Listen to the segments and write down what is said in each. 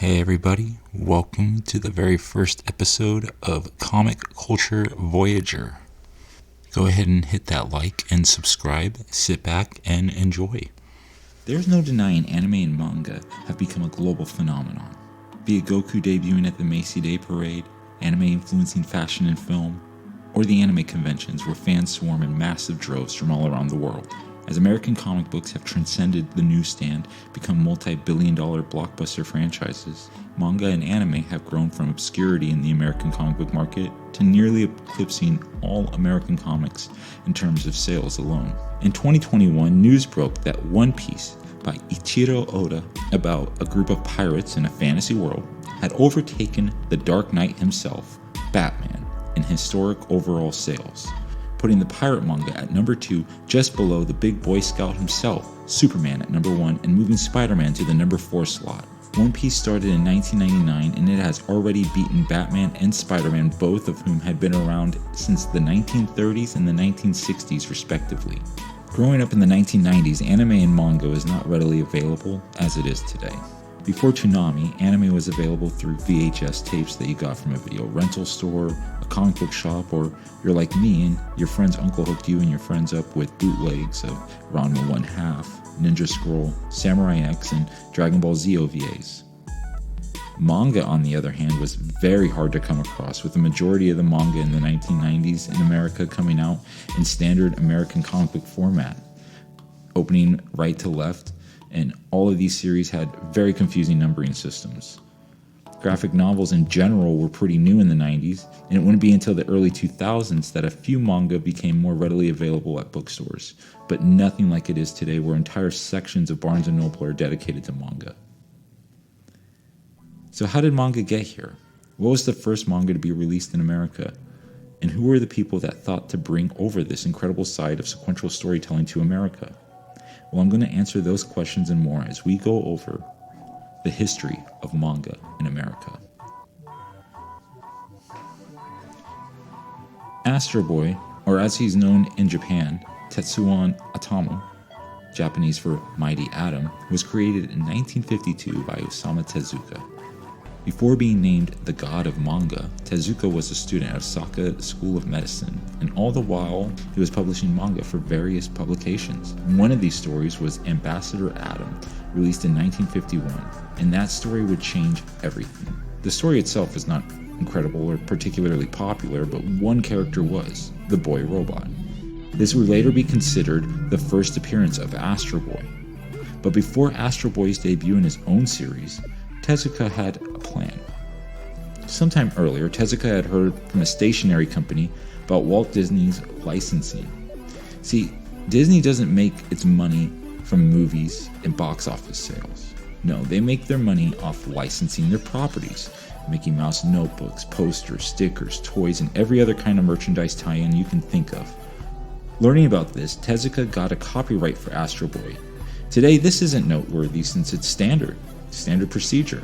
Hey everybody, welcome to the very first episode of Comic Culture Voyager. Go ahead and hit that like and subscribe, sit back and enjoy. There's no denying anime and manga have become a global phenomenon. Be it Goku debuting at the Macy Day Parade, anime influencing fashion and film, or the anime conventions where fans swarm in massive droves from all around the world. As American comic books have transcended the newsstand, become multi-billion-dollar blockbuster franchises, manga and anime have grown from obscurity in the American comic book market to nearly eclipsing all American comics in terms of sales alone. In 2021, news broke that One Piece by Ichiro Oda, about a group of pirates in a fantasy world, had overtaken the Dark Knight himself, Batman, in historic overall sales, putting the pirate manga at number 2 just below the big boy scout himself, Superman at number 1, and moving Spider-Man to the number 4 slot. One Piece started in 1999 and it has already beaten Batman and Spider-Man, both of whom had been around since the 1930s and the 1960s respectively. Growing up in the 1990s, anime and manga was not readily available as it is today. Before Toonami, anime was available through VHS tapes that you got from a video rental store, a comic book shop, or you're like me and your friend's uncle hooked you and your friends up with bootlegs of Ranma 1/2, Ninja Scroll, Samurai X, and Dragon Ball Z OVAs. Manga, on the other hand, was very hard to come across, with the majority of the manga in the 1990s in America coming out in standard American comic book format, opening right to left, and all of these series had very confusing numbering systems. Graphic novels in general were pretty new in the 90s, and it wouldn't be until the early 2000s that a few manga became more readily available at bookstores, but nothing like it is today, where entire sections of Barnes & Noble are dedicated to manga. So how did manga get here? What was the first manga to be released in America? And who were the people that thought to bring over this incredible side of sequential storytelling to America? Well, I'm going to answer those questions and more as we go over the history of manga in America. Astro Boy, or as he's known in Japan, Tetsuwan Atomu, Japanese for Mighty Atom, was created in 1952 by Osamu Tezuka. Before being named the god of manga, Tezuka was a student at Osaka School of Medicine, and all the while he was publishing manga for various publications. One of these stories was Ambassador Atom, released in 1951, and that story would change everything. The story itself was not incredible or particularly popular, but one character was, the boy robot. This would later be considered the first appearance of Astro Boy. But before Astro Boy's debut in his own series, Tezuka had a plan. Sometime earlier, Tezuka had heard from a stationery company about Walt Disney's licensing. See, Disney doesn't make its money from movies and box office sales. No, they make their money off licensing their properties. Mickey Mouse notebooks, posters, stickers, toys, and every other kind of merchandise tie-in you can think of. Learning about this, Tezuka got a copyright for Astro Boy. Today, this isn't noteworthy since it's standard procedure,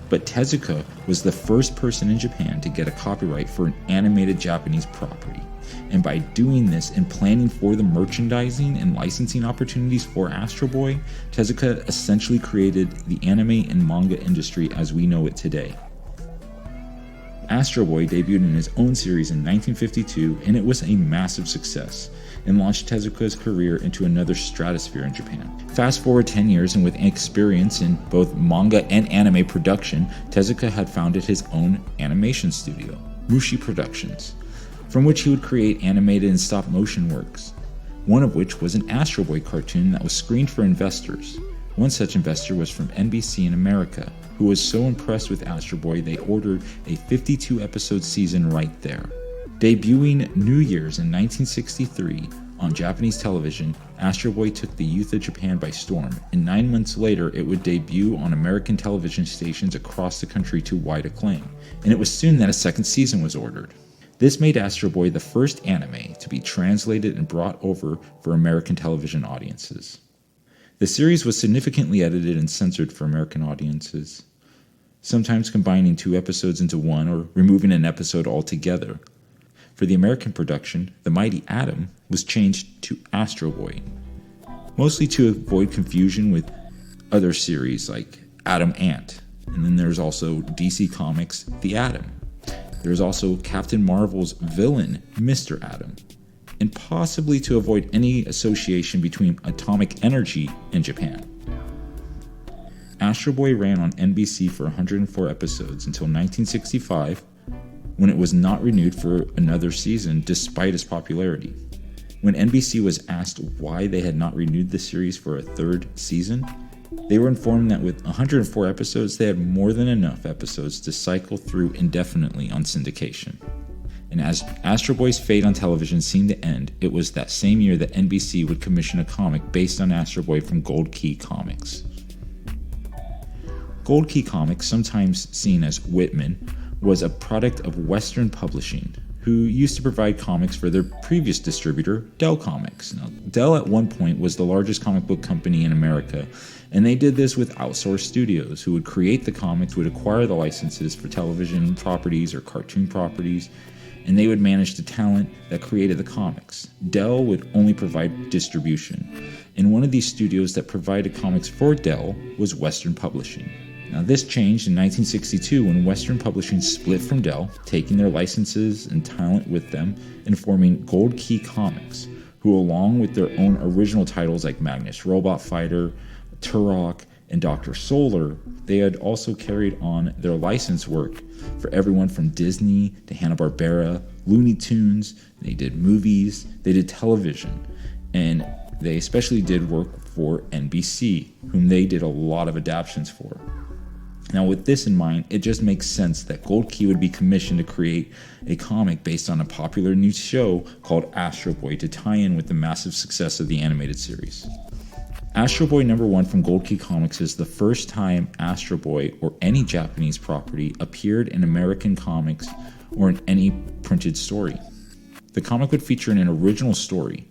but Tezuka was the first person in Japan to get a copyright for an animated Japanese property. And by doing this and planning for the merchandising and licensing opportunities for Astro Boy, Tezuka essentially created the anime and manga industry as we know it today. Astro Boy debuted in his own series in 1952, and it was a massive success and launched Tezuka's career into another stratosphere in Japan. Fast forward 10 years, and with experience in both manga and anime production, Tezuka had founded his own animation studio, Mushi Productions, from which he would create animated and stop-motion works, one of which was an Astro Boy cartoon that was screened for investors. One such investor was from NBC in America, who was so impressed with Astro Boy they ordered a 52-episode season right there. Debuting New Year's in 1963 on Japanese television, Astro Boy took the youth of Japan by storm, and 9 months later it would debut on American television stations across the country to wide acclaim, and it was soon that a second season was ordered. This made Astro Boy the first anime to be translated and brought over for American television audiences. The series was significantly edited and censored for American audiences, sometimes combining 2 episodes into one or removing an episode altogether. For the American production, the Mighty Atom was changed to Astro Boy, mostly to avoid confusion with other series like Atom Ant, And then there's also DC Comics' The Atom. There's also Captain Marvel's villain, Mr. Atom. And possibly to avoid any association between atomic energy and Japan. Astro Boy ran on NBC for 104 episodes until 1965, when it was not renewed for another season despite its popularity. When NBC was asked why they had not renewed the series for a third season, they were informed that with 104 episodes, they had more than enough episodes to cycle through indefinitely on syndication. And as Astro Boy's fate on television seemed to end, it was that same year that NBC would commission a comic based on Astro Boy from Gold Key Comics. Gold Key Comics, sometimes seen as Whitman, was a product of Western Publishing, who used to provide comics for their previous distributor, Dell Comics. Now, Dell at one point was the largest comic book company in America, and they did this with outsourced studios who would create the comics, would acquire the licenses for television properties or cartoon properties, and they would manage the talent that created the comics. Dell would only provide distribution, and one of these studios that provided comics for Dell was Western Publishing. Now, this changed in 1962 when Western Publishing split from Dell, taking their licenses and talent with them and forming Gold Key Comics, who, along with their own original titles like Magnus Robot Fighter, Turok, and Dr. Solar, they had also carried on their license work for everyone from Disney to Hanna-Barbera, Looney Tunes. They did movies, they did television, and they especially did work for NBC, whom they did a lot of adaptations for. Now, with this in mind, it just makes sense that Gold Key would be commissioned to create a comic based on a popular new show called Astro Boy to tie in with the massive success of the animated series. Astro Boy #1 from Gold Key Comics is the first time Astro Boy or any Japanese property appeared in American comics or in any printed story. The comic would feature an original story,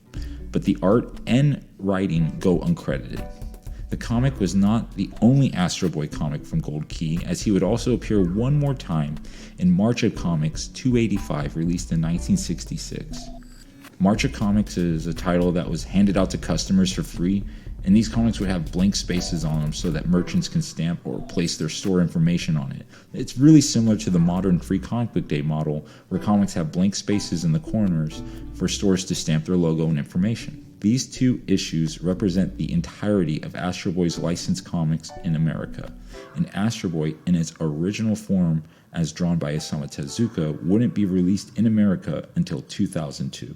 but the art and writing go uncredited. The comic was not the only Astro Boy comic from Gold Key, as he would also appear one more time in March of Comics 285, released in 1966. March of Comics is a title that was handed out to customers for free, and these comics would have blank spaces on them so that merchants can stamp or place their store information on it. It's really similar to the modern Free Comic Book Day model, where comics have blank spaces in the corners for stores to stamp their logo and information. These two issues represent the entirety of Astro Boy's licensed comics in America, and Astro Boy, in its original form as drawn by Osamu Tezuka, wouldn't be released in America until 2002.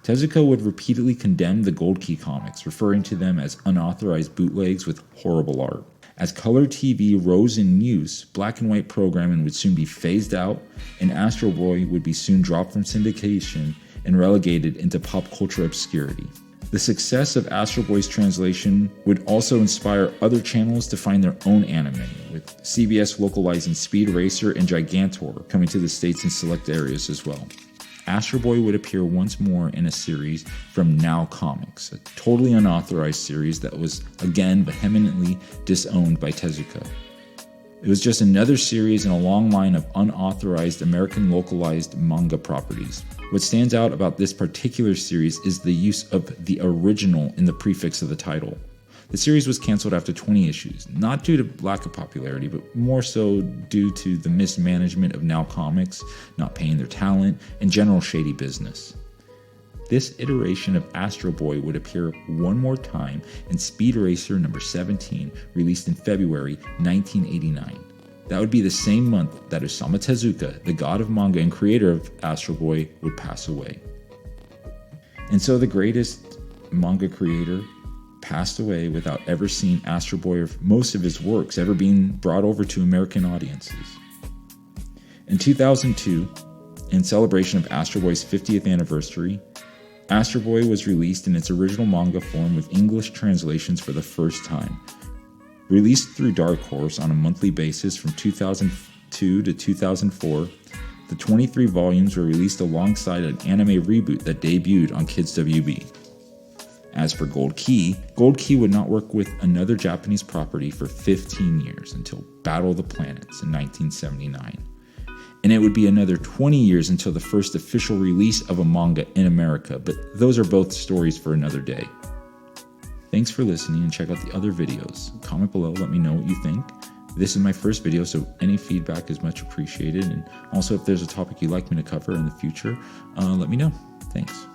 Tezuka would repeatedly condemn the Gold Key comics, referring to them as unauthorized bootlegs with horrible art. As color TV rose in use, black and white programming would soon be phased out, and Astro Boy would be soon dropped from syndication and relegated into pop culture obscurity. The success of Astro Boy's translation would also inspire other channels to find their own anime, with CBS localizing Speed Racer and Gigantor coming to the States in select areas as well. Astro Boy would appear once more in a series from Now Comics, a totally unauthorized series that was again vehemently disowned by Tezuka. It was just another series in a long line of unauthorized American localized manga properties. What stands out about this particular series is the use of the original in the prefix of the title. The series was canceled after 20 issues, not due to lack of popularity, but more so due to the mismanagement of Now Comics, not paying their talent, and general shady business. This iteration of Astro Boy would appear one more time in Speed Racer number 17, released in February 1989. That would be the same month that Osamu Tezuka, the god of manga and creator of Astro Boy, would pass away. And so the greatest manga creator passed away without ever seeing Astro Boy or most of his works ever being brought over to American audiences. In 2002, in celebration of Astro Boy's 50th anniversary, Astro Boy was released in its original manga form with English translations for the first time. Released through Dark Horse on a monthly basis from 2002 to 2004, the 23 volumes were released alongside an anime reboot that debuted on Kids WB. As for Gold Key would not work with another Japanese property for 15 years until Battle of the Planets in 1979. And it would be another 20 years until the first official release of a manga in America, but those are both stories for another day. Thanks for listening, and check out the other videos. Comment below, let me know what you think. This is my first video, so any feedback is much appreciated. And also, if there's a topic you'd like me to cover in the future, let me know. Thanks.